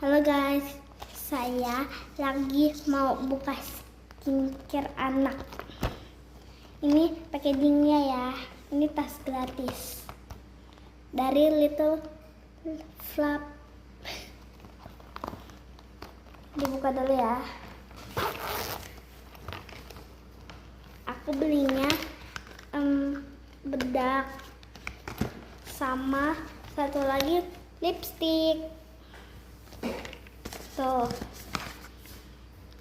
Halo guys, saya lagi mau buka skincare anak. Ini packagingnya ya. Ini tas gratis dari Little Flap. Dibuka dulu ya. Aku belinya bedak sama satu lagi lipstick. Tuh,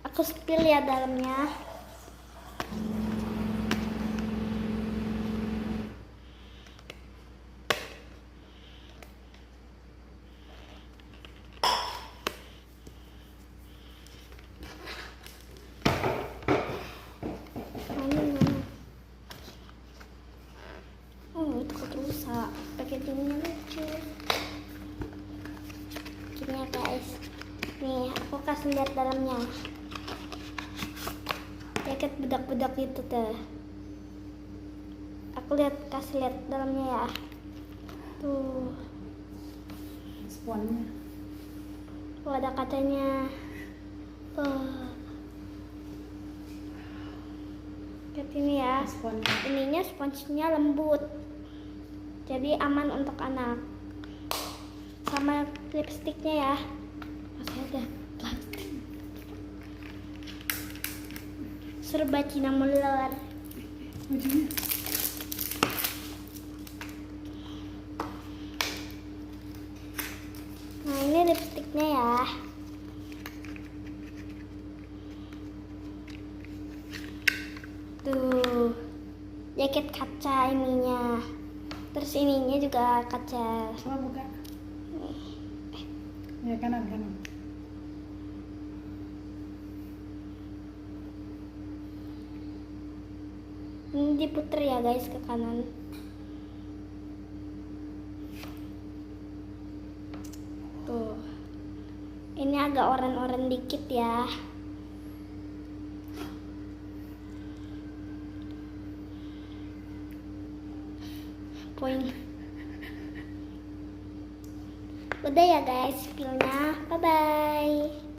aku spill ya dalamnya. Itu rusak. Packagingnya lucu. Gini ya guys. Nih, aku kasih lihat dalamnya. Jaket bedak-bedak itu tuh. Aku kasih lihat dalamnya ya. Tuh. Sponnya. Oh, ada kacanya. Tuh. Lihat ini ya. Sponnya. Ininya sponsnya lembut. Jadi aman untuk anak. Sama lipstiknya ya. Masih ada plastik. Serba Cinnamonler. Ujungnya. Nah, ini lipstiknya ya. Tuh, jaket kaca ininya. Terus ininya juga kaca. Coba buka. Ya, kanan. Ini diputer ya guys ke kanan. Tuh, ini agak oren-oren dikit ya. Poin. Udah ya guys, spillnya. Bye bye.